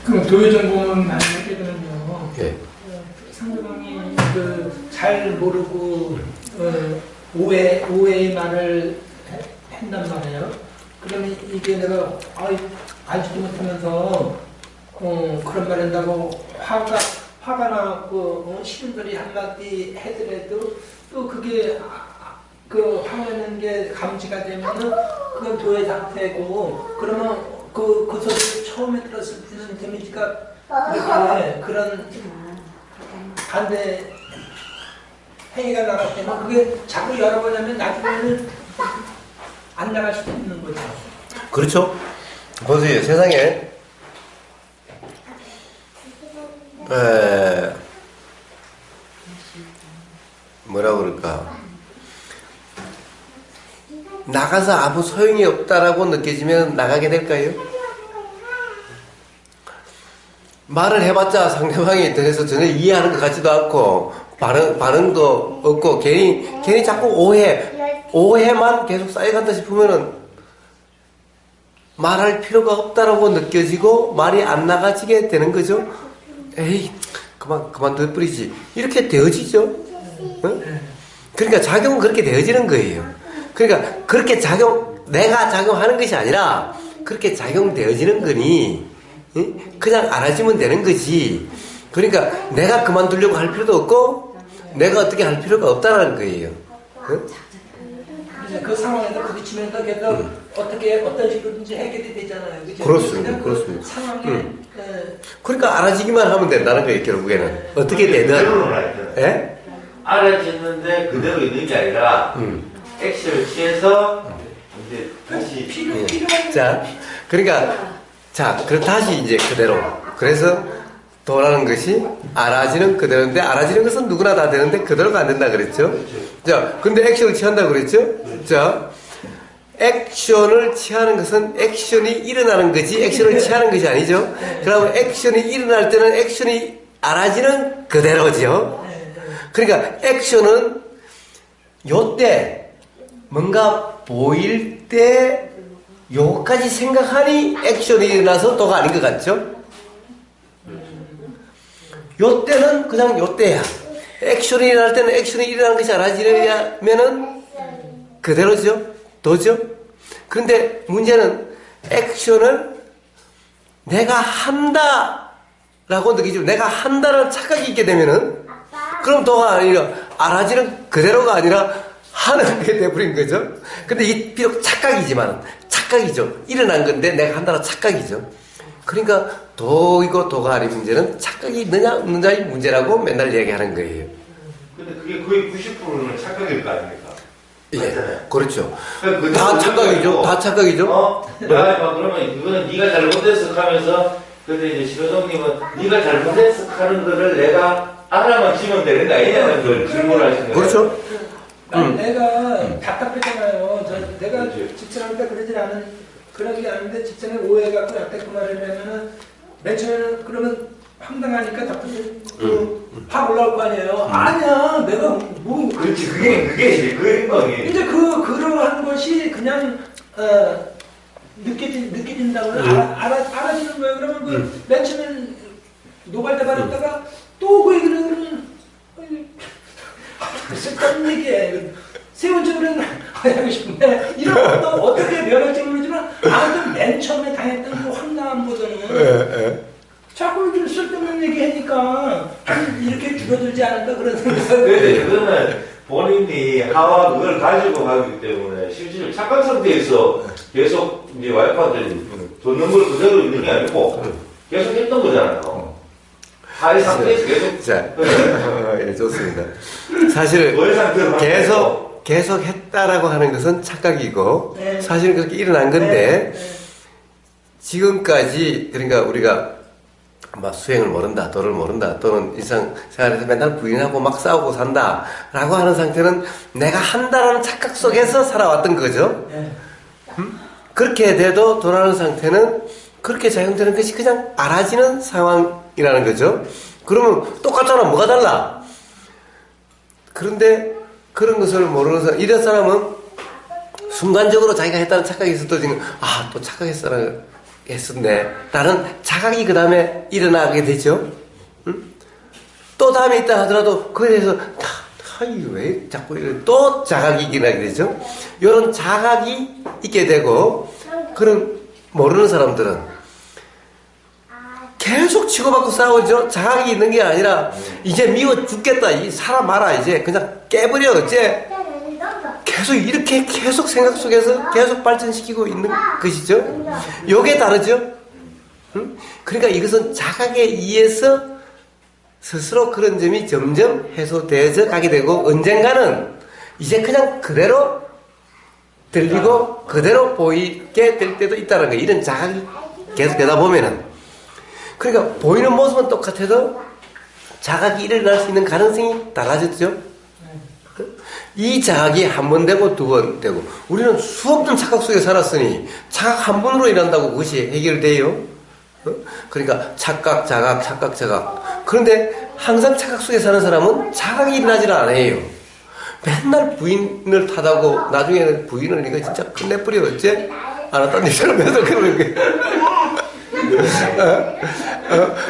그럼 도의정보는 만약에 되면요. 예. 상대방이 잘 모르고 오해의 말을 한단 말이에요. 그러면 이게 내가 알지도 못하면서 그런 말 한다고 화가 나고 싫은 소리 한마디 해더라도 또 그게 그 화내는 게 감지가 되면은 그건 도의 상태고 그러면 그 소리를 처음에 들었을 때는 데미지가 이렇게 그런 반대 행위가 나갈 때는 그게 자꾸 여러 번 하면 나중에는 안 나갈 수도 있는 거죠. 그렇죠. 보세요. 세상에 뭐라 그럴까, 나가서 아무 소용이 없다라고 느껴지면 나가게 될까요? 말을 해봤자 상대방이 대해서 전혀 이해하는 것 같지도 않고 반응도 없고 괜히 자꾸 오해만 계속 쌓여간다 싶으면은 말할 필요가 없다라고 느껴지고 말이 안 나가지게 되는 거죠. 에이, 그만둬버리지. 이렇게 되어지죠. 응? 그러니까 작용은 그렇게 되어지는 거예요. 그러니까 그렇게 내가 작용하는 것이 아니라 그렇게 작용되어지는 거니 그냥 알아주면 되는 거지. 그러니까 내가 그만두려고 할 필요도 없고 내가 어떻게 할 필요가 없다라는 거예요. 응? 그 상황에서 부딪히면서 계속 어떤 식으로든지 해결이 되잖아요. 그죠? 그렇습니다. 그렇습니다. 상황에 그러니까 알아주기만 하면 된다는 거예요. 결국에는 어떻게 되든. 예? 알아듣는데 그대로 있는 게 아니라 액션을 취해서 이제 다시 자, 그러니까 그럼 다시 이제 그대로. 그래서 도라는 것이 알아지는 그대로인데 알아지는 것은 누구나 다 되는데 그대로가 안 된다 그랬죠. 자, 근데 액션을 취한다 그랬죠. 자, 액션을 취하는 것은 액션이 일어나는 거지 액션을 취하는 것이 아니죠. 그러면 액션이 일어날 때는 액션이 알아지는 그대로죠. 그러니까 액션은 요때 뭔가 보일 때 요까지 생각하니 액션이 일어나서 도가 아닌 것 같죠? 요때는 그냥 요때야. 액션이 일어날 때는 액션이 일어나는 것이 알아지려면은 그대로죠? 도죠? 그런데 문제는 액션을 내가 한다 라고 느끼죠. 내가 한다는 착각이 있게 되면은 그럼 도가 아니라 알아지는 그대로가 아니라 하는 게 돼버린 거죠. 근데 이게 비록 착각이지만 착각이죠. 일어난 건데 내가 한다는 착각이죠. 그러니까 도이고 도가 아닌 문제는 착각이 있느냐 없느냐의 문제라고 맨날 얘기하는 거예요. 근데 그게 거의 90%는 착각일 거 아닙니까? 예, 그렇죠. 그러니까 다 착각이죠. 다 착각이죠. 그러면 이거는 네가 잘못했어 하면서 근데 이제 신호정님은 네가 잘못했어 하는 거를 내가 알아만 지면 되는 거 아니냐는 걸 질문하시는 거예요. 그렇죠. 내가 답답했잖아요. 내가 직장할 때 그러지 않은데 직장에 오해가 그 말을 하면은 맨 처음에는 그러면 황당하니까 답답해 확 올라올 거 아니에요. 아니야, 내가 뭐. 그렇지, 그게 이제 그 행동이. 이제 그러한 것이 그냥, 느껴진다고 알아지는 거예요. 그러면 맨 처음엔 노발대발했다가 또 그 얘기를 하면, 쓸데없는 얘기해. 세운적으로는 하고 싶은데, 이런 것도 어떻게 변할지 모르지만, 아무튼 맨 처음에 당했던 그 황당함보다는, 자꾸 이렇게 쓸데없는 얘기 하니까, 이렇게 줄어들지 않을까 그런 생각이 네, 그거는 본인이 하와 그걸 가지고 가기 때문에 실질적으로 착각 상태에서 계속 이제 와이프한테 줬는 걸 그대로 있는 게 아니고 계속 했던 거잖아요. 하의 상태에서 계속. 자, 예, 좋습니다. 사실 계속 했다라고 하는 것은 착각이고 네. 사실은 그렇게 일어난 건데 지금까지 그러니까 우리가 막 수행을 모른다, 도를 모른다, 또는 일상생활에서 맨날 부인하고 막 싸우고 산다라고 하는 상태는 내가 한다라는 착각 속에서 살아왔던 거죠. 그렇게 돼도 도라는 상태는 그렇게 작용되는 것이 그냥 알아지는 상황이라는 거죠. 그러면 똑같잖아. 뭐가 달라? 그런데 그런 것을 모르는 사람, 이런 사람은 순간적으로 자기가 했다는 착각이 있어도 지금 또 착각했어라는 했었네. 라는 자각이 그 다음에 일어나게 되죠. 응? 또 다음에 있다 하더라도 그에 대해서 이거 왜 자꾸 이런 또 자각이 일어나게 되죠. 이런 자각이 있게 되고, 그런 모르는 사람들은 계속 치고받고 싸우죠. 자각이 있는 게 아니라 이제 미워 죽겠다, 이 사람 말아, 이제 그냥 깨버려, 어째 계속 이렇게 계속 생각 속에서 계속 발전시키고 있는 것이죠. 요게 다르죠. 응? 그러니까 이것은 자각에 의해서 스스로 그런 점이 점점 해소되어져 가게 되고, 언젠가는 이제 그냥 그대로 들리고 그대로 보이게 될 때도 있다는 거예요. 이런 자각이 계속 되다 보면은. 그러니까 보이는 모습은 똑같아도 자각이 일어날 수 있는 가능성이 달라졌죠. 이 자각이 한 번 되고 두 번 되고, 우리는 수없는 착각 속에 살았으니 자각 한 번으로 일어난다고 그것이 해결돼요. 그러니까 착각, 자각, 착각, 자각. 그런데 항상 착각 속에 사는 사람은 자각이 일어나질 않아요. 맨날 부인을 탓하고 나중에는 부인을 이거 진짜 끝내버려, 어째? 안 왔다는 얘기처럼 해서 그러는 거예요.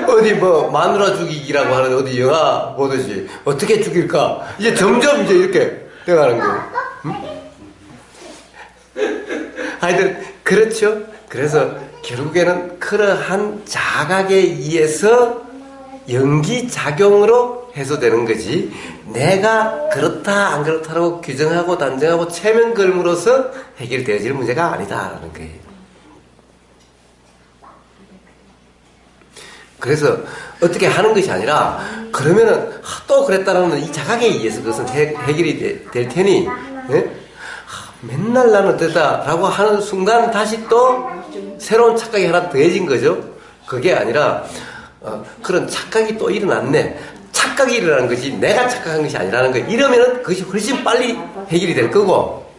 어디 뭐 마누라 죽이기라고 하는 어디 영화 보듯이 어떻게 죽일까? 이제 점점 이제 이렇게 돼가는 거예요. 하여튼 그렇죠. 그래서 결국에는 그러한 자각에 의해서 연기작용으로 해소되는 거지, 내가 그렇다 안 그렇다라고 규정하고 단정하고 체면 걸음으로써 해결되어질 문제가 아니다라는 거예요. 그래서 어떻게 하는 것이 아니라, 그러면은 또 그랬다라는 이 자각에 의해서 그것은 해결이 될 테니, 예? 맨날 나는 어땠다라고 하는 순간 다시 또 새로운 착각이 하나 더해진 거죠. 그게 아니라 그런 착각이 또 일어났네, 착각이 일어나는 것이 내가 착각한 것이 아니라는 거, 이러면은 그것이 훨씬 빨리 해결이 될 거고,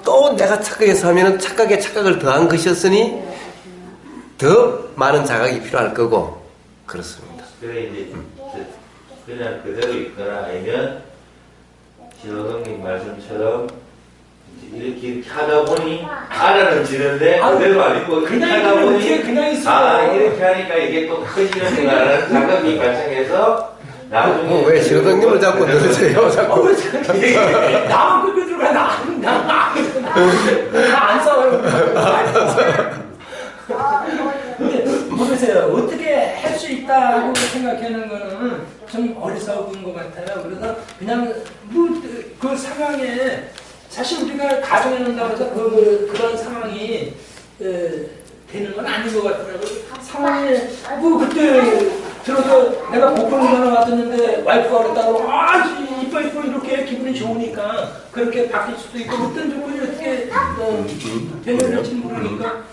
또 내가 착각해서 하면은 착각에 착각을 더한 것이었으니 더 많은 자각이 필요할 거고, 그렇습니다. 그래 이제 그냥 그대로 있거나 아니면 지호성님 말씀처럼 이렇게 하다 보니 알아는 지는데 그대로 아니고 그냥 하다 보니 그냥 있어. 이렇게 하니까 이게 또 커지는구나라는 자각이 발생해서 나중에 왜 지호성님을 자꾸 들으세요? 자꾸. 나만 끌고 들어가. 나안 싸워요. 근데 모르세요. 어떻게 할 수 있다고 생각하는 거는 좀 어리석은 것 같아요. 그래서 그냥 그 상황에, 사실 우리가 가정해놓는다고 해서 그런 상황이 되는 건 아닌 것 같더라고요. 상황에 그때 들어서 내가 복권 하나 왔었는데 와이프가 그랬다고 이뻐 이렇게 기분이 좋으니까 그렇게 바뀔 수도 있고, 어떤 조건이 어떻게 변할지 모르니까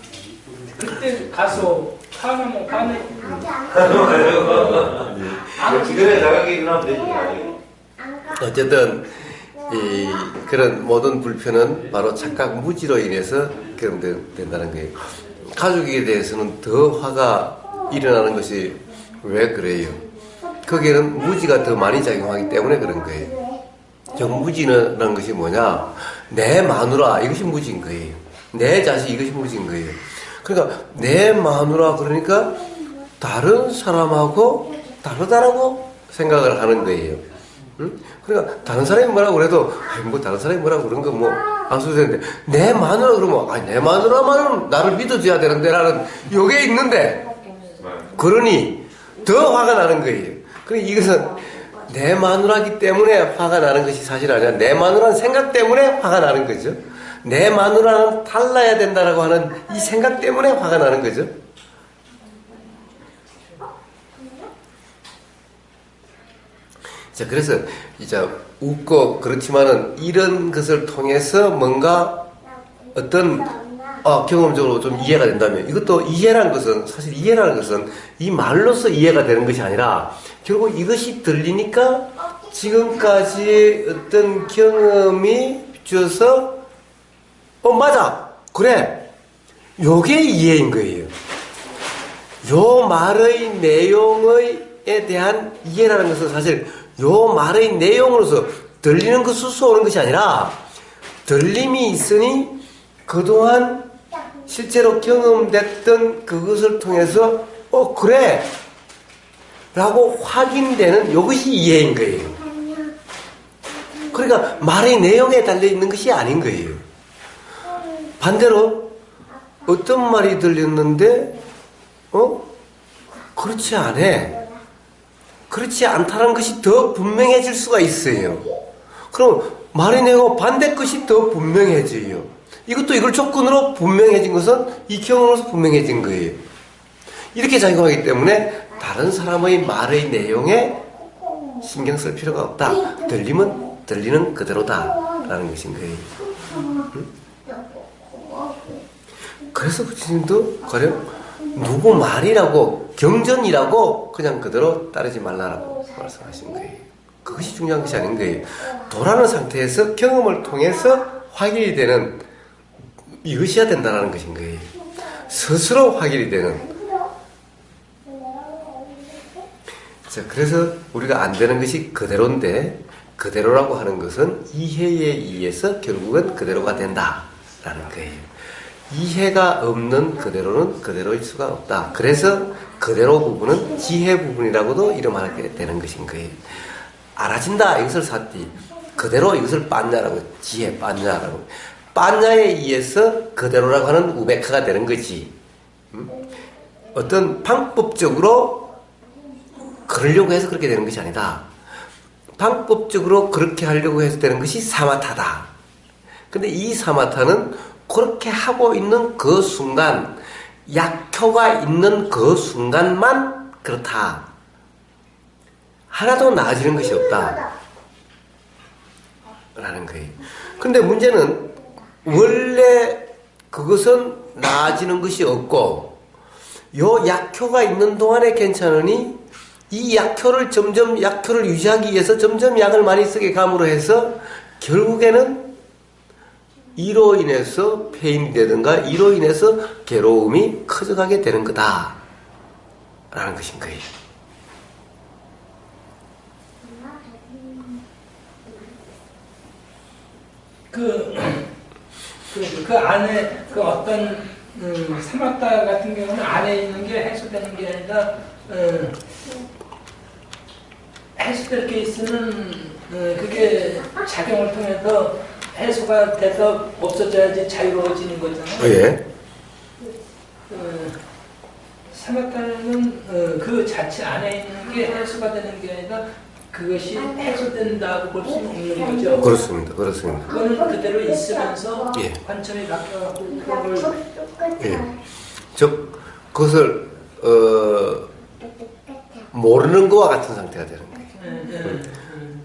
그때 가서 화나면 화내. 지금의 자각이 일어나면 되지 아니고. 어쨌든 그런 모든 불편은 바로 착각 무지로 인해서 그런 된다는 거예요. 가족에 대해서는 더 화가 일어나는 것이 왜 그래요? 거기에는 무지가 더 많이 작용하기 때문에 그런 거예요. 저 무지라는 것이 뭐냐? 내 마누라, 이것이 무지인 거예요. 내 자식, 이것이 무지인 거예요. 그러니까 내 마누라, 그러니까 다른 사람하고 다르다라고 생각을 하는 거예요. 응? 그러니까 다른 사람이 뭐라고 그래도 뭐 다른 사람이 뭐라고 그런 거 뭐 안 써도 되는데, 내 마누라 그러면 내 마누라만은 나를 믿어줘야 되는데 라는 요게 있는데, 그러니 더 화가 나는 거예요. 그러니까 이것은 내 마누라기 때문에 화가 나는 것이 사실 아니라 내 마누라는 생각 때문에 화가 나는 거죠. 내 마누라는 달라야 된다라고 하는 이 생각 때문에 화가 나는 거죠. 자, 그래서 이제 웃고 그렇지만은 이런 것을 통해서 뭔가 어떤 경험적으로 좀 이해가 된다면, 이것도 이해라는 것은, 사실 이해라는 것은 이 말로서 이해가 되는 것이 아니라 결국 이것이 들리니까 지금까지의 어떤 경험이 비추어서 맞아, 그래, 요게 이해인 거예요. 요 말의 내용에 대한 이해라는 것은 사실 요 말의 내용으로서 들리는 것으로서 오는 것이 아니라, 들림이 있으니 그동안 실제로 경험됐던 그것을 통해서 그래 라고 확인되는 이것이 이해인 거예요. 그러니까 말의 내용에 달려있는 것이 아닌 거예요. 반대로 어떤 말이 들렸는데 그렇지 않아. 그렇지 않다는 것이 더 분명해질 수가 있어요. 그럼 말의 내용과 반대 것이 더 분명해져요. 이것도 이걸 조건으로 분명해진 것은 이 경험으로서 분명해진 거예요. 이렇게 작용하기 때문에 다른 사람의 말의 내용에 신경 쓸 필요가 없다. 들리면 들리는 그대로다 라는 것인 거예요. 그래서 부처님도 가령 누구 말이라고 경전이라고 그냥 그대로 따르지 말라라고 말씀하신 거예요. 그것이 중요한 것이 아닌 거예요. 도라는 상태에서 경험을 통해서 확인이 되는 이것이어야 된다는 것인 거예요. 스스로 확인이 되는. 자, 그래서 우리가 안 되는 것이 그대로인데 그대로라고 하는 것은 이해에 의해서 결국은 그대로가 된다라는 거예요. 이해가 없는 그대로는 그대로일 수가 없다. 그래서 그대로 부분은 지혜 부분이라고도 이름하게 되는 것인 거예요. 알아진다 이것을 샀디 그대로 이것을 빤냐라고 지혜 빤냐라고 빤냐에 의해서 그대로라고 하는 우베카가 되는 거지. 어떤 방법적으로 그러려고 해서 그렇게 되는 것이 아니다. 방법적으로 그렇게 하려고 해서 되는 것이 사마타다. 근데 이 사마타는 그렇게 하고 있는 그 순간, 약효가 있는 그 순간만 그렇다. 하나도 나아지는 것이 없다. 라는 거예요. 근데 문제는 원래 그것은 나아지는 것이 없고 요 약효가 있는 동안에 괜찮으니 이 약효를 점점 약효를 유지하기 위해서 점점 약을 많이 쓰게 감으로 해서 결국에는 이로 인해서 폐인이 되든가 이로 인해서 괴로움이 커져가게 되는 거다 라는 것인 거예요. 그 안에 그 어떤 사마타 같은 경우는 안에 있는 게 해소되는 게 아니라 해소될 케이스는 그게 작용을 통해서 해소가 돼서 없어져야지 자유로워지는 거잖아요. 예. 사마타는 그 자체 안에 있는 게 해소가 되는 게 아니라 그것이 해소된다고 볼 수는 없는 거죠. 그렇습니다. 그렇습니다. 그거는 그대로 있으면서 예. 관점이 바뀌어갖고 그걸 예. 즉 그것을 모르는 것과 같은 상태가 되는 거예요.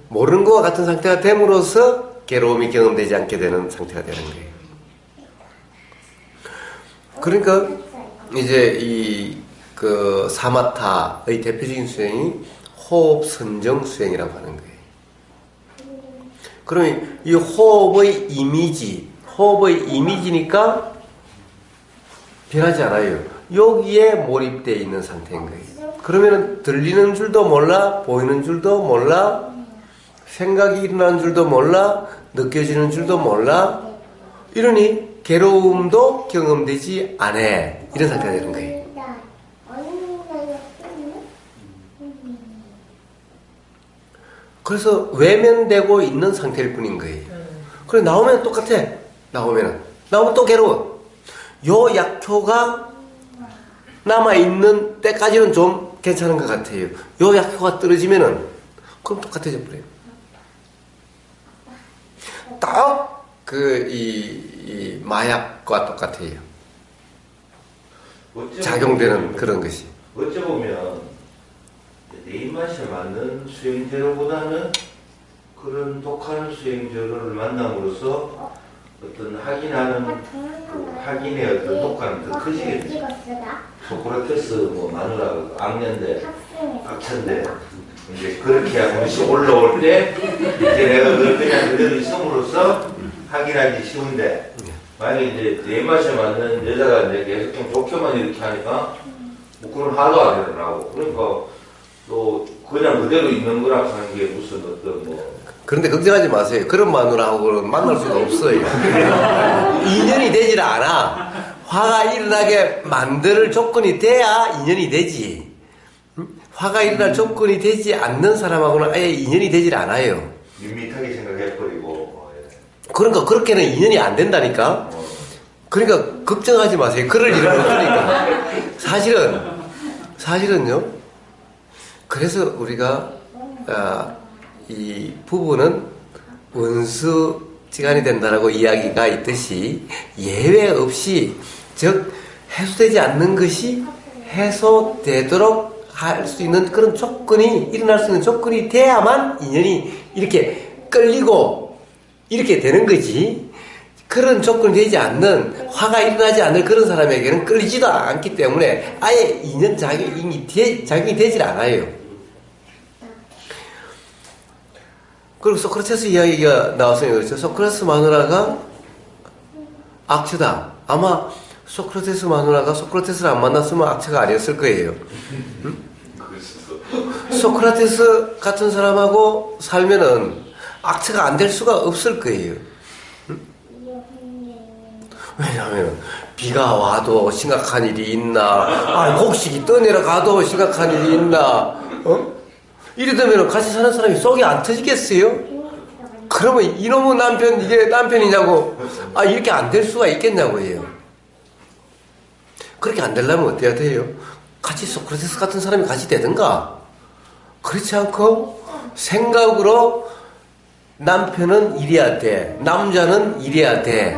모르는 것과 같은 상태가 됨으로써 괴로움이 경험되지 않게 되는 상태가 되는 거예요. 그러니까 이제 이 그 사마타의 대표적인 수행이 호흡 선정 수행이라고 하는 거예요. 그러면 이 호흡의 이미지니까 변하지 않아요. 여기에 몰입되어 있는 상태인 거예요. 그러면 들리는 줄도 몰라, 보이는 줄도 몰라, 생각이 일어나는 줄도 몰라, 느껴지는 줄도 몰라. 이러니 괴로움도 경험되지 않아. 이런 상태가 되는 거예요. 그래서 외면되고 있는 상태일 뿐인 거예요. 그래 나오면 똑같아. 나오면 또 괴로워. 요 약효가 남아있는 때까지는 좀 괜찮은 것 같아요. 요 약효가 떨어지면은 그럼 똑같아져 버려요. 딱 이 마약과 똑같아요. 작용되는 그런 것이. 어쩌보면 내 입맛에 맞는 수행제로보다는 그런 독한 수행제를 만남으로써 어떤 확인하는 확인의 어떤 독감은 더 커지겠죠. 소크라테스 마누라 악년대 악천대 이제 그렇게 하면서 올라올 때 이제 내가 그걸 그냥 그대로 있음으로써 확인하기 쉬운데 만약에 이제 내 입맛에 맞는 여자가 이제 계속 좀 좋게만 이렇게 하니까 그런 화도 안 일어나고 그러니까 또 그냥 그대로 있는 거라 하는 게 무슨 어떤 그런데 걱정하지 마세요. 그런 마누라하고는 만날 수가 없어요. 인연이 되질 않아. 화가 일어나게 만들 조건이 돼야 인연이 되지. 화가 일어날 조건이 되지 않는 사람하고는 아예 인연이 되질 않아요. 밋밋하게 생각해버리고. 그러니까 그렇게는 인연이 안 된다니까. 그러니까 걱정하지 마세요. 그럴 일은 없으니까. 사실은요. 그래서 우리가 이 부부는 원수지간이 된다라고 이야기가 있듯이 예외 없이 즉 해소되지 않는 것이 해소되도록 할 수 있는 그런 조건이 일어날 수 있는 조건이 돼야만 인연이 이렇게 끌리고 이렇게 되는 거지. 그런 조건이 되지 않는 화가 일어나지 않는 그런 사람에게는 끌리지도 않기 때문에 아예 인연 작용이 되질 않아요. 그리고 소크라테스 이야기가 나왔으니 그렇죠. 소크라테스 마누라가 악처다. 아마 소크라테스 마누라가 소크라테스를 안 만났으면 악처가 아니었을 거예요. 응? 소크라테스 같은 사람하고 살면은 악처가 안 될 수가 없을 거예요. 응? 왜냐하면 비가 와도 심각한 일이 있나, 곡식이 떠내려가도 심각한 일이 있나, 이래 되면 같이 사는 사람이 속이 안 터지겠어요? 그러면 이놈의 남편, 이게 남편이냐고, 이렇게 안 될 수가 있겠냐고요. 그렇게 안 되려면 어때야 돼요? 같이 소크라테스 같은 사람이 같이 되든가, 그렇지 않고 생각으로 남편은 이래야 돼, 남자는 이래야 돼,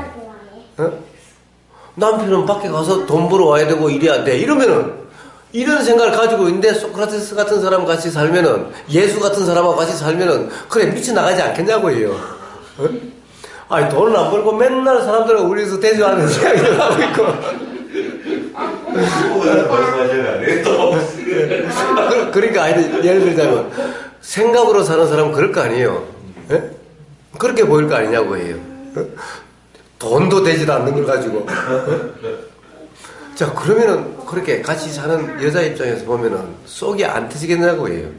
남편은 밖에 가서 돈 벌어 와야 되고 이래야 돼, 이러면은 이런 생각을 가지고 있는데 소크라테스 같은 사람 같이 살면은, 예수 같은 사람하고 같이 살면은 그래 미쳐나가지 않겠냐고요. 돈을 안 벌고 맨날 사람들을 우리에서 대조하는 이야기를 하고 있고. 그러니까 예를 들자면 생각으로 사는 사람은 그럴 거 아니에요. 그렇게 보일 거 아니냐고요. 돈도 되지도 않는 걸 가지고. 자, 그러면은 그렇게 같이 사는 여자 입장에서 보면은 속이 안 터지겠느냐고 해요.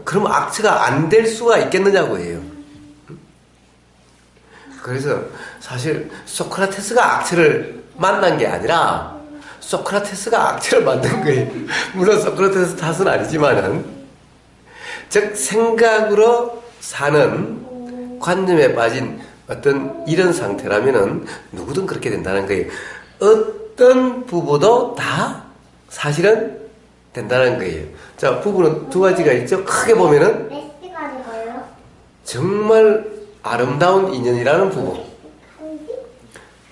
그러면 악처가 안 될 수가 있겠느냐고 해요. 그래서 사실 소크라테스가 악처를 만난 게 아니라 소크라테스가 악처를 만든 거예요. 물론 소크라테스 탓은 아니지만은, 즉 생각으로 사는 관념에 빠진 어떤 이런 상태라면은 누구든 그렇게 된다는 거예요. 어떤 부부도 다 사실은 된다는 거예요. 자, 부부는 두 가지가 있죠. 크게 보면은 정말 아름다운 인연이라는 부부,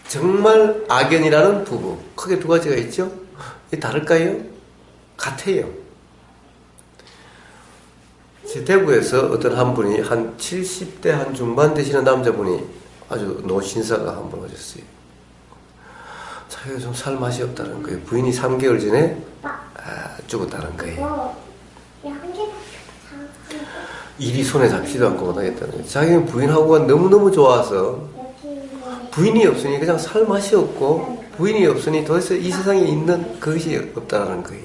정말 악연이라는 부부, 크게 두 가지가 있죠. 이게 다를까요? 같아요. 제 대구에서 어떤 한 분이 한 70대 한 중반 되시는 남자분이 아주 노신사가 한 분 오셨어요. 자기가 좀 살 맛이 없다는 거예요. 부인이 3개월 전에 죽었다는 거예요. 일이 손에 잡히지도 않고 못하겠다는 거예요. 자기는 부인하고가 너무너무 좋아서 부인이 없으니 그냥 살 맛이 없고, 부인이 없으니 더 이상 이 세상에 있는 그것이 없다는 거예요.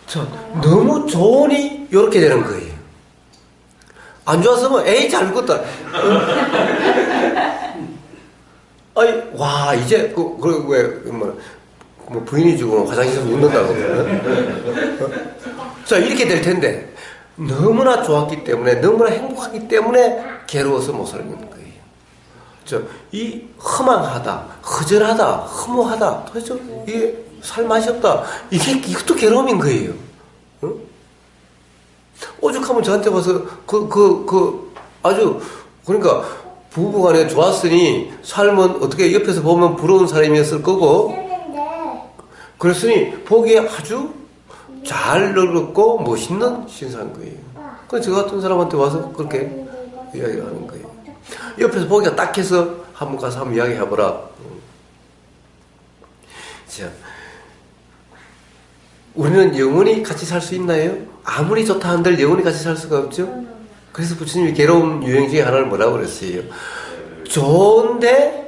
자, 너무 좋으니 이렇게 되는 거예요. 안 좋았으면 에이 잘 죽었다. 와 이제 뭐 부인이 죽으면 화장실에서 묻는다고. 자, 이렇게 될 텐데 너무나 좋았기 때문에, 너무나 행복하기 때문에 괴로워서 못 살고 있는 거예요. 이 허망하다, 허전하다, 허무하다, 도대체 이게 살 맛이 없다, 이것도 괴로움인 거예요. 응? 오죽하면 저한테 와서 아주, 그러니까 부부간에 좋았으니 삶은 어떻게 옆에서 보면 부러운 사람이었을 거고, 그랬으니 보기에 아주 잘 늙었고 멋있는 신사인 거예요. 그래서 저 같은 사람한테 와서 그렇게 이야기를 하는 거예요. 옆에서 보기가 딱해서 한번 가서 한번 이야기해보라. 자, 우리는 영원히 같이 살 수 있나요? 아무리 좋다 한들 영원히 같이 살 수가 없죠. 그래서 부처님이 괴로움 유형 중에 하나를 뭐라고 그랬어요? 좋은데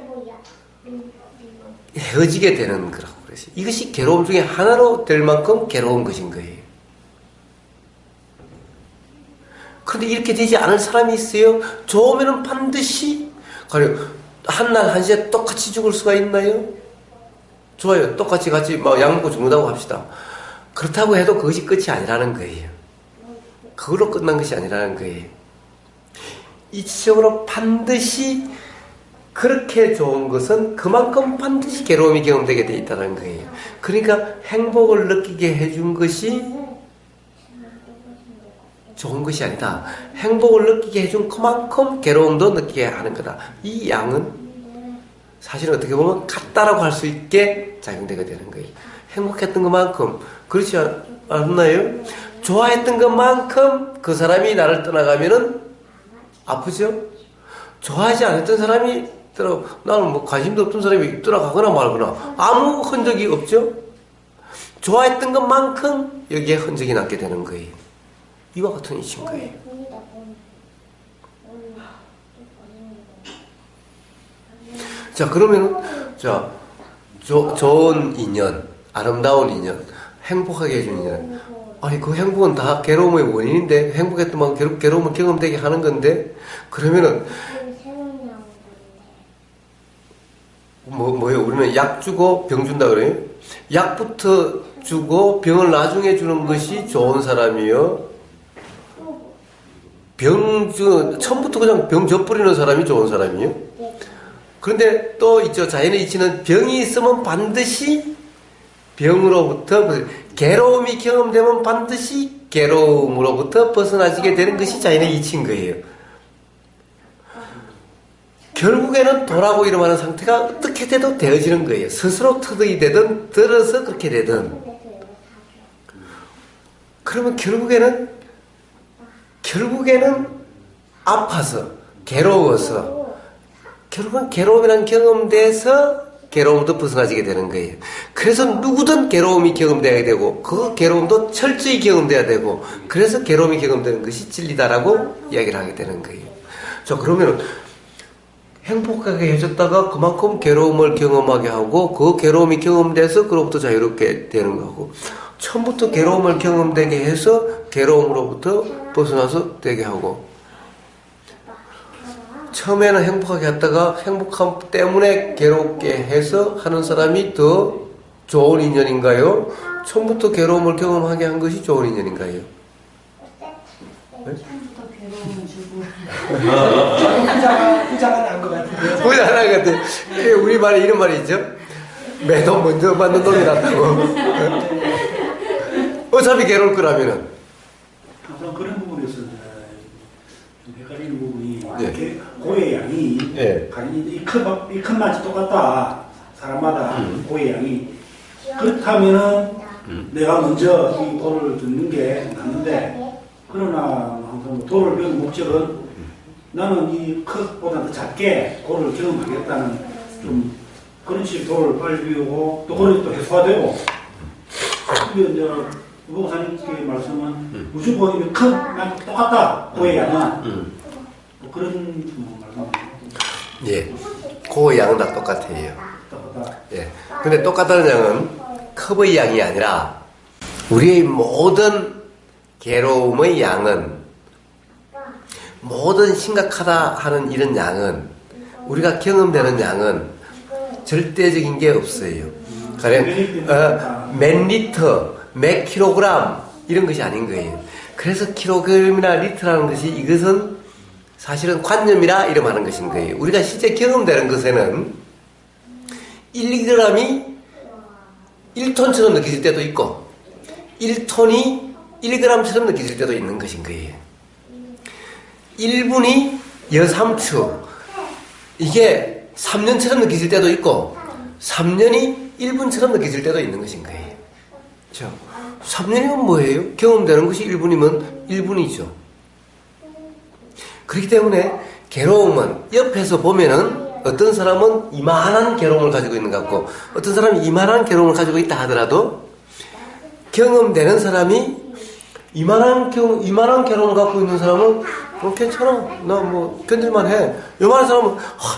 헤어지게 되는 거라고 그랬어요. 이것이 괴로움 중에 하나로 될 만큼 괴로운 것인 거예요. 그런데 이렇게 되지 않을 사람이 있어요. 좋으면은 반드시, 한날 한시에 똑같이 죽을 수가 있나요? 좋아요. 똑같이 같이 약 먹고 죽는다고 합시다. 그렇다고 해도 그것이 끝이 아니라는 거예요. 그걸로 끝난 것이 아니라는 거예요. 이치적으로 반드시 그렇게 좋은 것은 그만큼 반드시 괴로움이 경험되게 돼 있다는 거예요. 그러니까 행복을 느끼게 해준 것이 좋은 것이 아니다. 행복을 느끼게 해준 그만큼 괴로움도 느끼게 하는 거다. 이 양은 사실은 어떻게 보면 같다라고 할 수 있게 작용되게 되는 거예요. 행복했던 것만큼, 그렇지 않나요? 좋아했던 것만큼 그 사람이 나를 떠나가면은 아프죠? 좋아하지 않았던 사람이 나는 뭐 관심도 없던 사람이 떠나가거나 말거나 아무 흔적이 없죠? 좋아했던 것만큼 여기에 흔적이 남게 되는 거예요. 이와 같은 이치인 거예요. 자, 그러면, 자, 좋은 인연, 아름다운 인연, 행복하게 해주는 인연. 아니, 그 행복은 다 괴로움의 원인인데, 행복했던 만큼 괴로움을 경험되게 하는 건데, 그러면은, 뭐예요? 우리는 약 주고 병 준다 그래요? 약부터 주고 병을 나중에 주는 것이 좋은 사람이요. 처음부터 그냥 병 져버리는 사람이 좋은 사람이요. 그런데 또 있죠. 자연의 이치는 병이 있으면 반드시 병으로부터, 괴로움이 경험되면 반드시 괴로움으로부터 벗어나지게 되는 것이 자연의 이치인 거예요. 결국에는 도라고 이름하는 상태가 어떻게 돼도 되어지는 거예요. 스스로 터득이 되든 들어서 그렇게 되든. 그러면 결국에는 아파서 괴로워서 결국은 괴로움이란 경험돼서 괴로움도 벗어나지게 되는 거예요. 그래서 누구든 괴로움이 경험돼야 되고 그 괴로움도 철저히 경험돼야 되고 그래서 괴로움이 경험되는 것이 진리다라고 이야기를 하게 되는 거예요. 자, 그러면 행복하게 해줬다가 그만큼 괴로움을 경험하게 하고 그 괴로움이 경험돼서 그로부터 자유롭게 되는 거고 처음부터 괴로움을 경험되게 해서 괴로움으로부터 벗어나서 되게 하고 처음에는 행복하게 했다가 행복함 때문에 괴롭게 해서 하는 사람이 더 좋은 인연인가요? 처음부터 괴로움을 경험하게 한 것이 좋은 인연인가요? 네? 후자가 난 것 같은데요. 후자가 난 것 같아요. 우리말에 이런 말이 있죠? 매도 먼저 받는 놈이 낫다고. 어차피 괴로울 거라면은. 항상 그런 부분에서 좀 헷갈리는 부분이 예. 고의 양이 예. 이 큰 맛이 똑같다. 사람마다 고의 양이 그렇다면은 내가 먼저 이 돌을 듣는 게 낫는데 그러나 항상 돌을 배우는 목적은 나는 이 컵보다 더 작게 돌을 경험하겠다는 좀 그런 식의 돌을 빨리 배우고 또 그런 또 해소화되고 이게 이제 우봉사님께 말씀은 무조건 큰 똑같다 고의 양은 뭐 그런 말씀. 예, 고의 양은 다 똑같아요. 똑같다. 예, 근데 똑같다는 양은 컵의 양이 아니라 우리의 모든 괴로움의 양은 모든 심각하다 하는 이런 양은 우리가 경험되는 양은 절대적인 게 없어요. 가령 몇 리터, 몇 킬로그램 이런 것이 아닌 거예요. 그래서 킬로그램이나 리터라는 것이 이것은 사실은 관념이라 이름하는 것인 거예요. 우리가 실제 경험되는 것에는 1g이 1톤처럼 느껴질 때도 있고 1톤이 1g처럼 느껴질 때도 있는 것인 거예요. 1분이 여삼추 이게 3년처럼 느껴질 때도 있고 3년이 1분처럼 느껴질 때도 있는 것인 거예요. 그렇죠? 3년이면 뭐예요? 경험되는 것이 1분이면 1분이죠. 그렇기 때문에 괴로움은 옆에서 보면은 어떤 사람은 이만한 괴로움을 가지고 있는 것 같고 어떤 사람이 이만한 괴로움을 가지고 있다 하더라도 경험되는 사람이 이만한 괴로움을 갖고 있는 사람은 괜찮아. 나 뭐 견딜만 해. 요만한 사람은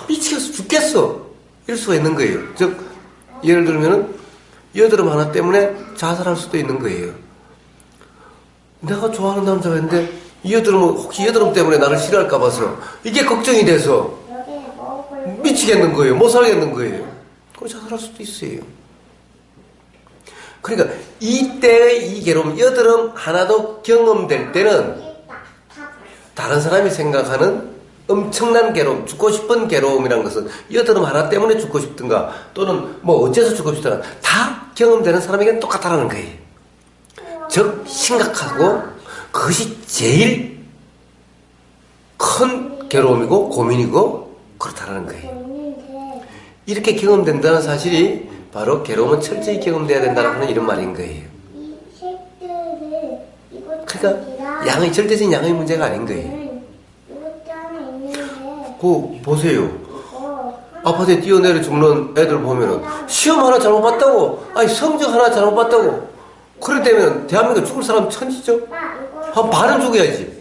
미치겠어. 죽겠어. 이럴 수가 있는 거예요. 즉 예를 들면은 여드름 하나 때문에 자살할 수도 있는 거예요. 내가 좋아하는 남자가 있는데 혹시 여드름 때문에 나를 싫어할까 봐서 이게 걱정이 돼서 미치겠는 거예요. 못 살겠는 거예요. 그럼 자살할 수도 있어요. 그러니까 이때의 이 괴로움, 여드름 하나도 경험될 때는 다른 사람이 생각하는 엄청난 괴로움, 죽고 싶은 괴로움이라는 것은 여드름 하나 때문에 죽고 싶든가 또는 뭐 어째서 죽고 싶든가 다 경험되는 사람에게는 똑같다는 거예요. 즉 심각하고 그것이 제일 큰 괴로움이고 고민이고 그렇다는 거예요. 이렇게 경험된다는 사실이 바로 괴로움은 철저히 경험돼야 된다는 하는 이런 말인 거예요. 그러니까 양의 절대적인 양의 문제가 아닌 거예요. 그 보세요. 아파트에 뛰어내려 죽는 애들 보면은 시험 하나 잘못 봤다고, 아니 성적 하나 잘못 봤다고. 그럴 때면 대한민국 죽을 사람 천지죠. 한 반은 죽어야지.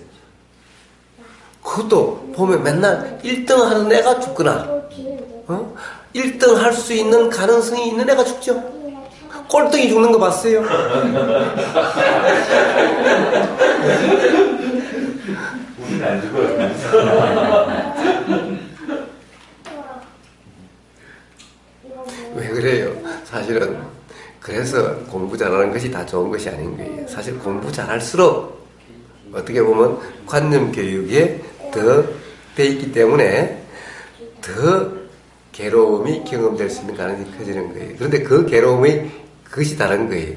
그것도 보면 맨날 1등 하는 애가 죽거나 1등 할 수 있는 가능성이 있는 애가 죽죠. 꼴등이 죽는 거 봤어요? 우리는 안 죽어요. 왜 그래요? 사실은 그래서 공부 잘하는 것이 다 좋은 것이 아닌 거예요. 사실 공부 잘할수록 어떻게 보면 관념 교육에 더 돼 있기 때문에 더 괴로움이 경험될 수 있는 가능성이 커지는 거예요. 그런데 그 괴로움이 그것이 다른 거예요.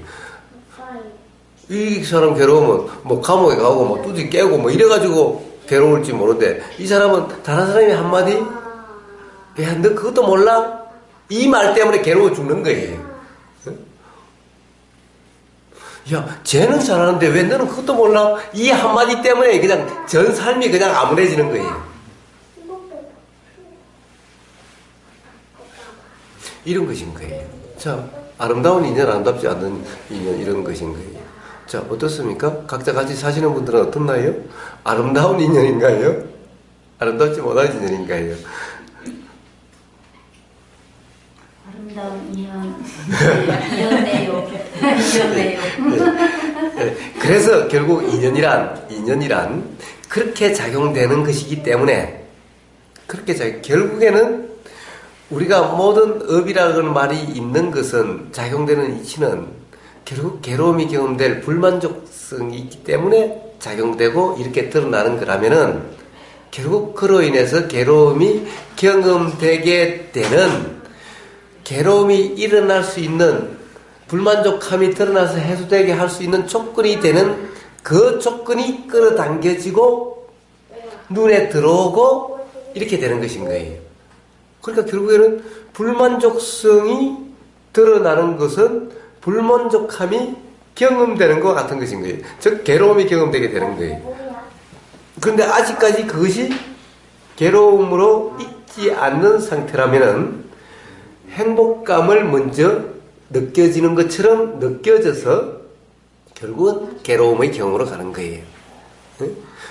이 사람 괴로우면 뭐 감옥에 가고 뭐 뚜지 깨고 뭐 이래가지고 괴로울지 모르는데 이 사람은 다른 사람이 한마디 야 너 그것도 몰라? 이 말 때문에 괴로워 죽는 거예요. 야 쟤는 잘하는데 왜 너는 그것도 몰라? 이 한마디 때문에 그냥 전 삶이 그냥 암울해지는 거예요. 이런 것인 거예요. 자, 아름다운 인연, 아름답지 않는 인연, 이런 것인 거예요. 자, 어떻습니까? 각자 같이 사시는 분들은 어떻나요? 아름다운 인연인가요? 아름답지 못한 인연인가요? 아름다운 인연. 이었네요. 그래서 결국 인연이란 그렇게 작용되는 것이기 때문에 결국에는 우리가 모든 업이라는 말이 있는 것은 작용되는 이치는 결국 괴로움이 경험될 불만족성이 있기 때문에 작용되고 이렇게 드러나는 거라면은 결국 그로 인해서 괴로움이 경험되게 되는 괴로움이 일어날 수 있는 불만족함이 드러나서 해소되게 할 수 있는 조건이 되는 그 조건이 끌어당겨지고 눈에 들어오고 이렇게 되는 것인 거예요. 그러니까 결국에는 불만족성이 드러나는 것은 불만족함이 경험되는 것 같은 것인 거예요. 즉 괴로움이 경험되게 되는 거예요. 그런데 아직까지 그것이 괴로움으로 있지 않는 상태라면은 행복감을 먼저 느껴지는 것처럼 느껴져서 결국은 괴로움의 경우로 가는 거예요.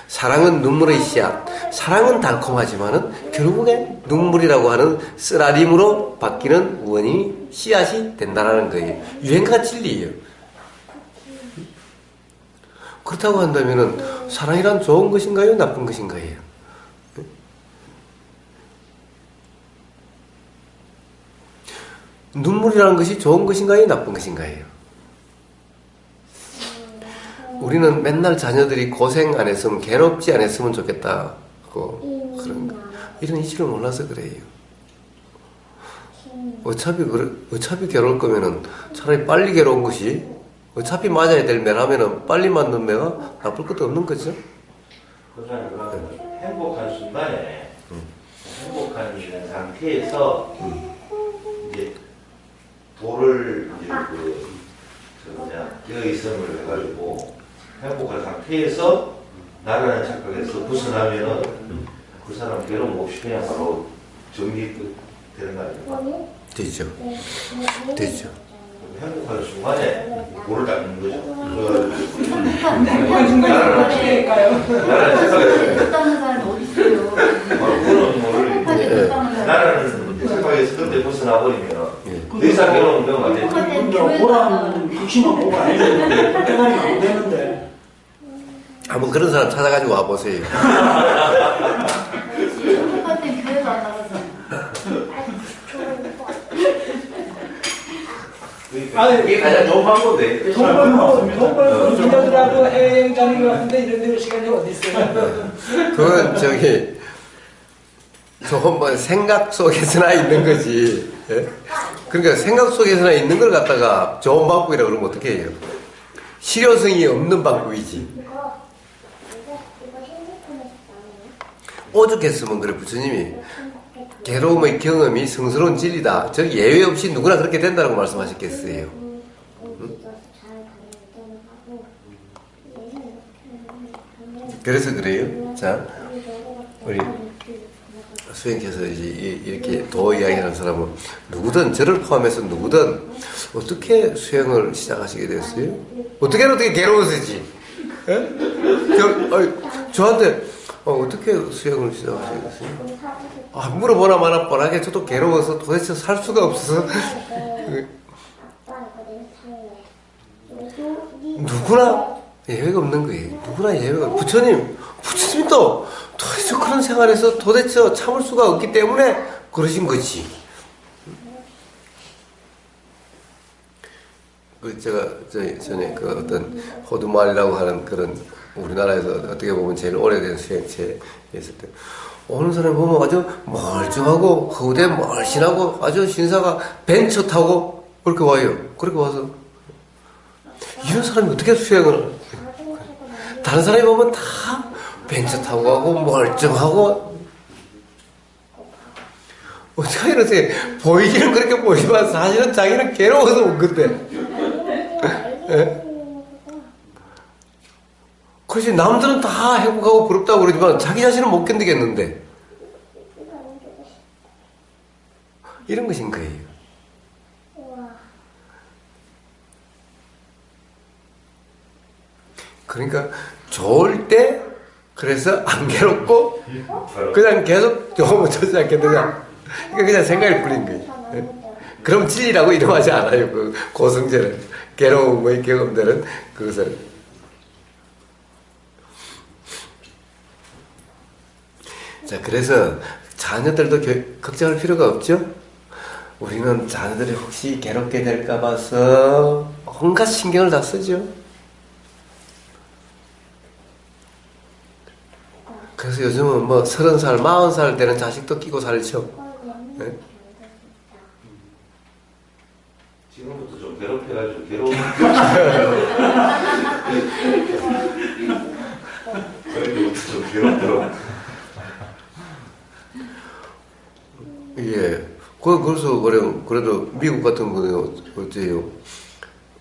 사랑은 눈물의 씨앗. 사랑은 달콤하지만은 결국엔 눈물이라고 하는 쓰라림으로 바뀌는 원인이 씨앗이 된다는 거예요. 유행가 진리예요. 그렇다고 한다면은 사랑이란 좋은 것인가요? 나쁜 것인가요? 눈물이라는 것이 좋은 것인가요? 나쁜 것인가요? 우리는 맨날 자녀들이 고생 안 했으면 괴롭지 안 했으면 좋겠다고 그런 거. 이런 이치를 몰라서 그래요. 어차피 괴로울 거면은 차라리 빨리 괴로운 것이 어차피 맞아야 될 매라면은 빨리 맞는 매가 나쁠 것도 없는 거죠. 그러니까 행복한 순간에 행복한 상태에서 이제 돌을 이제 여의성을 해가지고 행복한 상태에서 나라는 착각에서 벗어나면은 그 사람 괴로움 없이 그냥 바로 정리되는 거 아닙니까? 되죠. 행복한 순간에 돌을 닦는 거죠. 행복한 순간이 필요할까요? 나라는 착각에서 못하는 사람이 어디 있어요? 그런 거를 나라는 착각에서 그때 벗어나 버리면 더 이상 괴로운 경우가 안 되죠. 보람 극심한 보고 아니면 깨달으면 안 되는데. 한번 그런 사람 찾아가지고 와보세요. 행복할 땐 교회도 안 나가잖아. 그러니까 아니, 이게 가장 좋은 방법인데. 돈 벌고 어. 기념이라고 해외여행 다니는 것 같은데 이런 데 시간이 어디 있어요? 그건 저기 조금 뭐 생각 속에서나 있는 거지. 예? 그러니까 생각 속에서나 있는 걸 갖다가 좋은 방법이라고 그러면 어떻게 해요? 실효성이 없는 방법이지. 오죽했으면 그래 부처님이 괴로움의 경험이 성스러운 진리다. 저 예외 없이 누구나 그렇게 된다고 말씀하셨겠어요. 그래서 그래요. 자, 우리 수행께서 이제 이렇게 도 이야기하는 사람은 누구든 저를 포함해서 누구든 어떻게 수행을 시작하시게 됐어요? 어떻게 괴로워서지? 예? 저한테 어떻게 수행을 시작하시게 됐어요? 물어보나 마나 뻔하게 저도 괴로워서 도대체 살 수가 없어서 누구나 예외가 없는 거예요. 누구나 예외가 부처님도 도대체 그런 생활에서 도대체 참을 수가 없기 때문에 그러신 거지. 제가 전에 그 어떤 호두마을이라고 하는 그런 우리나라에서 어떻게 보면 제일 오래된 수행체에 있을 때 오는 사람 보면 아주 멀쩡하고 후대 멀씬하고 아주 신사가 벤처 타고 그렇게 와요. 그렇게 와서 이런 사람이 어떻게 수행을 다른 사람이 보면 다 벤처 타고 가고 멀쩡하고 어떻게 이렇게 보이기는 그렇게 보이지만 사실은 자기는 괴로워서 온 건데. 예? 그렇지 남들은 다 행복하고 부럽다고 그러지만 자기 자신은 못 견디겠는데 이런 것인 거예요. 그러니까 좋을 때 그래서 안 괴롭고 그냥 계속 좋으면 좋지 않겠느냐. 그러니까 그냥 생각이 풀린 거예요. 예? 그럼 진리라고 이름하지 않아요. 그 고성제는 괴로움의 경험들은 그것을 자 그래서 자녀들도 걱정할 필요가 없죠. 우리는 자녀들이 혹시 괴롭게 될까 봐서 온갖 신경을 다 쓰죠. 그래서 요즘은 뭐 30살, 40살 되는 자식도 끼고 살죠. 네? 지금부터 좀 괴롭혀가지고 괴로운. 지금부터 좀 괴롭더라고. 예. 그래서 그래도 미국 같은 거는 어째요?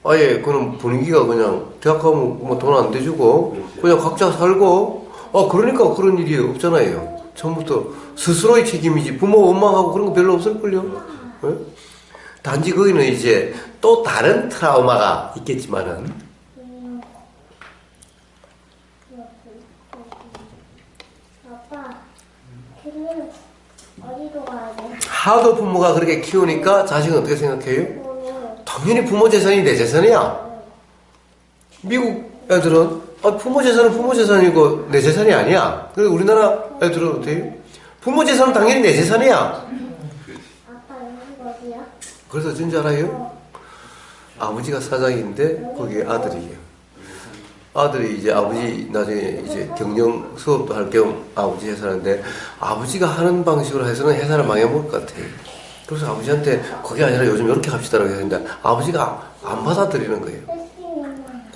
아예 그런 분위기가 그냥 대학 가면 뭐 돈 안 대주고 그냥 각자 살고 그러니까 그런 일이 없잖아요. 처음부터 스스로의 책임이지 부모 원망하고 그런 거 별로 없을걸요. 예? 단지 거기는 이제 또 다른 트라우마가 있겠지만은 하도 부모가 그렇게 키우니까 자식은 어떻게 생각해요? 당연히 부모 재산이 내 재산이야. 미국 애들은 부모 재산은 부모 재산이고 내 재산이 아니야. 그래서 우리나라 애들은 어때요? 부모 재산은 당연히 내 재산이야. 그래서 어쩐지 알아요? 아버지가 사장인데 거기 아들이에요. 아들이 이제 아버지 나중에 이제 경영 수업도 할 겸 아버지 회사하는데 아버지가 하는 방식으로 해서는 회사를 망해먹을 것 같아요. 그래서 아버지한테 그게 아니라 요즘 이렇게 합시다라고 했는데 아버지가 안 받아들이는 거예요.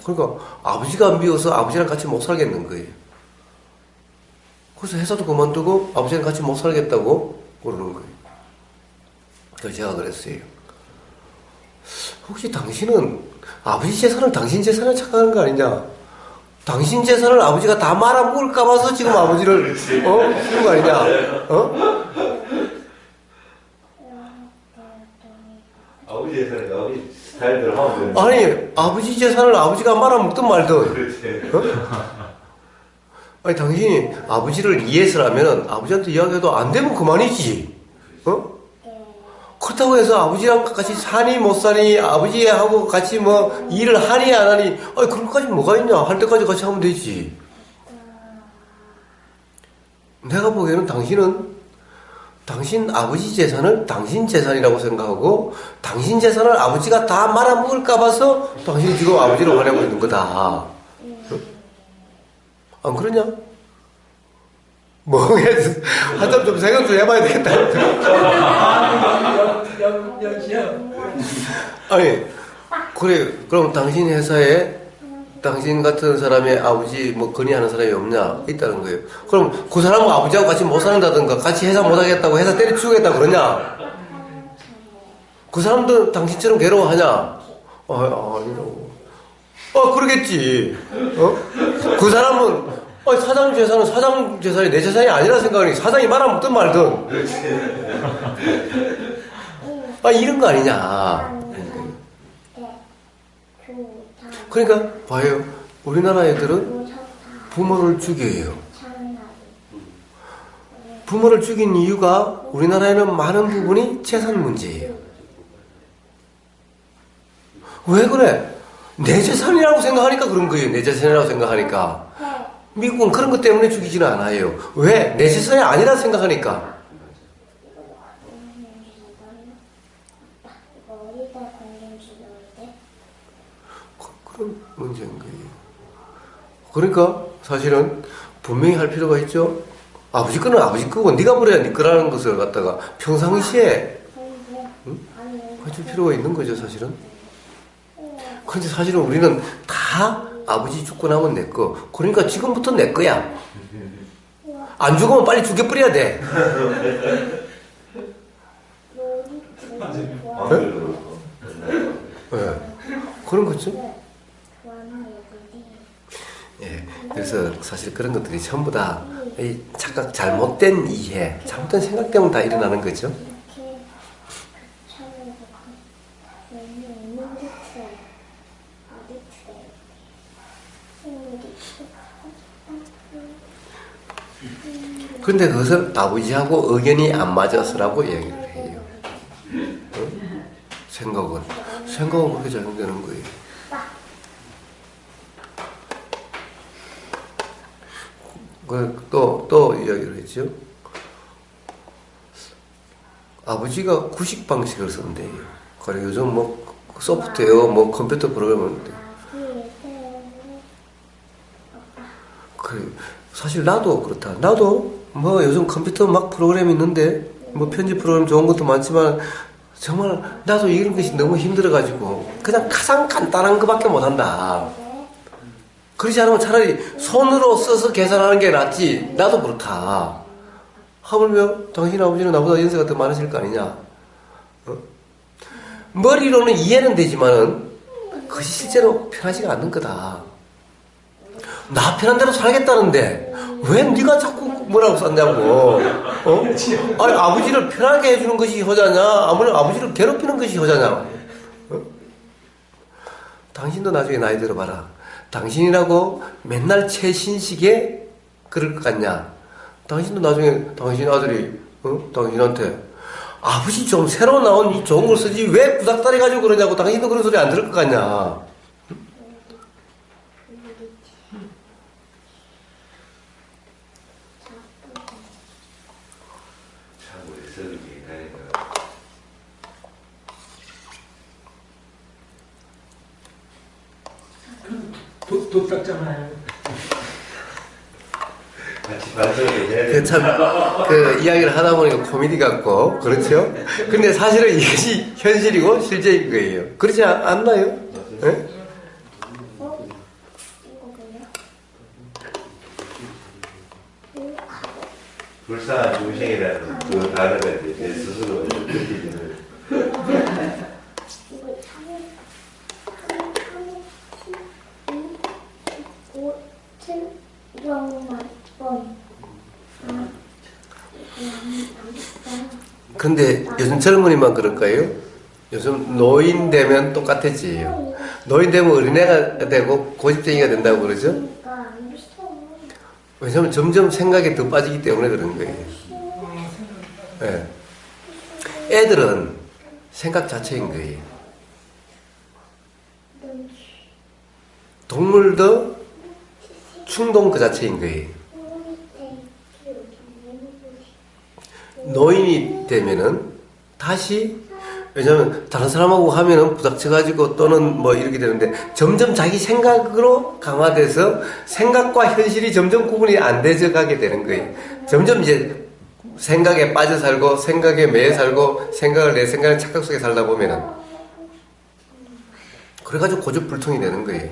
그러니까 아버지가 미워서 아버지랑 같이 못 살겠는 거예요. 그래서 회사도 그만두고 아버지랑 같이 못 살겠다고 그러는 거예요. 그래서 제가 그랬어요. 혹시 당신은 아버지 재산을 당신 재산에 착각하는 거 아니냐? 당신 재산을 아버지가 다 말아먹을까 봐서 지금 아버지를 그런 거 아니냐? 아버지 예산에 아버지 스타일대로 하면 되는. 아니 아버지 재산을 아버지가 말아먹든 말든 그렇지. 아니 당신이 아버지를 이해해서라면 아버지한테 이야기해도 안 되면 그만이지. 그렇다고 해서 아버지랑 같이 사니 못 사니 아버지하고 같이 뭐 일을 하니 안 하니 아니 그런 것까지 뭐가 있냐. 할 때까지 같이 하면 되지. 내가 보기에는 당신은 당신 아버지 재산을 당신 재산이라고 생각하고 당신 재산을 아버지가 다 말아먹을까 봐서 당신이 지금 아버지를 화내고 있는 거다. 안 그러냐? 뭐 한참 좀 생각 좀 해봐야 되겠다. 아니 그래 그럼 당신 회사에 당신 같은 사람의 아버지 뭐 건의하는 사람이 없냐? 있다는 거예요. 그럼 그 사람은 아버지하고 같이 못 사는다든가 같이 회사 못 하겠다고 회사 때려치우겠다 그러냐? 그 사람도 당신처럼 괴로워하냐? 아니라고. 그러겠지. 그 사람은 사장 재산은 사장 재산이 내 재산이 아니라 생각하니 사장이 말아먹든 말든. 이런 거 아니냐? 그러니까 봐요. 우리나라 애들은 부모를 죽여요. 부모를 죽인 이유가 우리나라에는 많은 부분이 재산 문제예요. 왜 그래? 내 재산이라고 생각하니까 그런 거예요. 내 재산이라고 생각하니까. 미국은 그런 것 때문에 죽이지는 않아요. 왜? 내 재산이 아니라 생각하니까. 그런 문제인 거예요. 그러니까 사실은 분명히 할 필요가 있죠. 아버지 거는 아버지 거고 네가 버려야 네 거라는 것을 갖다가 평상시에 해줄 필요가 있는 거죠, 사실은. 그런데 사실은 우리는 다 아버지 죽고 나면 내 거. 그러니까 지금부터 내 거야. 안 죽으면 빨리 죽여버려야 돼. 네. 그런 거죠. 예, 그래서 사실 그런 것들이 전부 다 이 착각, 잘못된 이해, 잘못된 생각 때문에 다 일어나는 거죠. 그런데 그것을 아버지하고 의견이 안 맞아서라고 얘기를 해요. 생각은 그렇게 작용되는 거예요. 또 이야기를 했죠. 아버지가 구식 방식을 쓴대요. 그래 요즘 뭐 소프트웨어, 뭐 컴퓨터 프로그램을 그래 사실 나도 그렇다. 나도 뭐 요즘 컴퓨터 막 프로그램 있는데 뭐 편집 프로그램 좋은 것도 많지만 정말 나도 이런 것이 너무 힘들어가지고 그냥 가장 간단한 것밖에 못한다. 그러지 않으면 차라리 손으로 써서 계산하는 게 낫지. 나도 그렇다. 하물며 당신 아버지는 나보다 연세가 더 많으실 거 아니냐. 머리로는 이해는 되지만은 그것이 실제로 편하지가 않는 거다. 나 편한 대로 살겠다는데 왜 네가 자꾸 뭐라고 썼냐고. 아니 아버지를 편하게 해주는 것이 효자냐 아무래도 아버지를 괴롭히는 것이 효자냐. 당신도 나중에 나이 들어봐라. 당신이라고 맨날 최신식에 그럴 것 같냐. 당신도 나중에 당신 아들이 당신한테 아버지 좀 새로 나온 이 좋은 걸 쓰지 왜 구닥다리 가지고 그러냐고. 당신도 그런 소리 안 들을 것 같냐. 돈 닦잖아요. 같이 반성을 해야 돼. 참, 이야기를 하다 보니까 코미디 같고, 그렇죠? 근데 사실은 이것이 현실이고 실제인 거예요. 그렇지 않나요? 네? 불쌍한 중생이라는 그 단어가 내 스스로 느끼지는. 근데 요즘 젊은이만 그럴까요? 요즘 노인 되면 똑같아지요. 노인 되면 어린애가 되고 고집쟁이가 된다고 그러죠? 왜냐면 점점 생각이 더 빠지기 때문에 그런 거예요. 네. 애들은 생각 자체인 거예요. 동물도 충동 그 자체인 거예요. 노인이 되면은 다시 왜냐면 다른 사람하고 하면은 부닥쳐가지고 또는 뭐 이렇게 되는데 점점 자기 생각으로 강화돼서 생각과 현실이 점점 구분이 안 되져 가게 되는 거예요. 점점 이제 생각에 빠져 살고 생각에 매여 살고 내 생각의 착각 속에 살다 보면은 그래가지고 고집불통이 되는 거예요.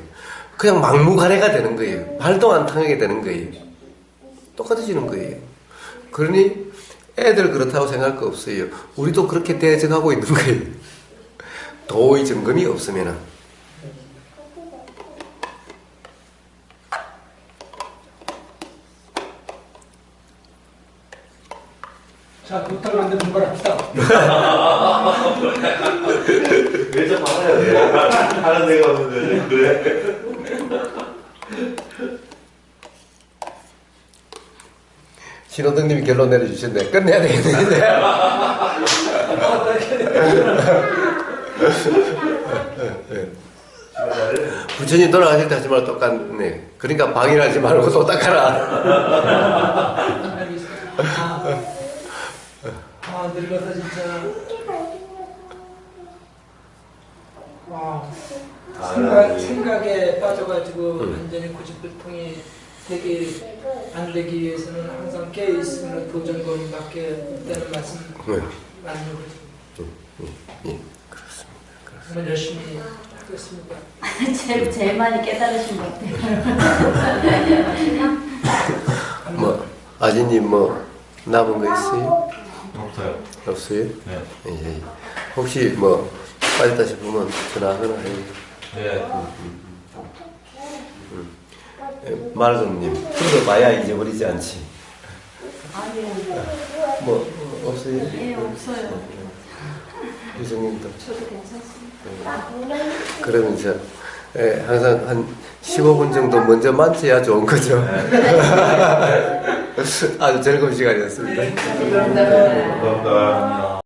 그냥 막무가내가 되는 거예요. 발도 안 당하게 되는 거예요. 똑같아지는 거예요. 그러니 애들 그렇다고 생각할 거 없어요. 우리도 그렇게 대적하고 있는 거예요. 도의 점검이 없으면은. 자, 부탁하는데 분발합시다. 왜저 말아야 돼? 하는 데가 없는데 그래. 신호등님이 결론 내려주셨네. 끝내야 되겠네. 부처님 돌아가실 때 하지 말고 똑같네. 그러니까 방일하지 말고 또 닦아라. 늙어서 진짜. 와, 생각에 빠져가지고 완전히 고집불통이 되게 안 되기 위해서는 항상 깨어있으면 도전권밖에 없다는 말씀 맞는 거죠. 예, 그렇습니다. 정말 열심히 하겠습니다. 제일 많이 깨달으신 것 같아요. 뭐 아지님 뭐 남은 거 있어요? 없어요. 없어요? 네. 예. 혹시 뭐 빠졌다 싶으면 전화하거나 해요. 네. 말금님, 풀어 봐야 잊어버리지 않지. 아니요. 뭐 없어요? 예, 없어요. 유성님도. 저도 괜찮습니다. 그러면 항상 한 15분 정도 먼저 만져야 좋은 거죠. 아주 즐거운 시간이었습니다. 감사합니다.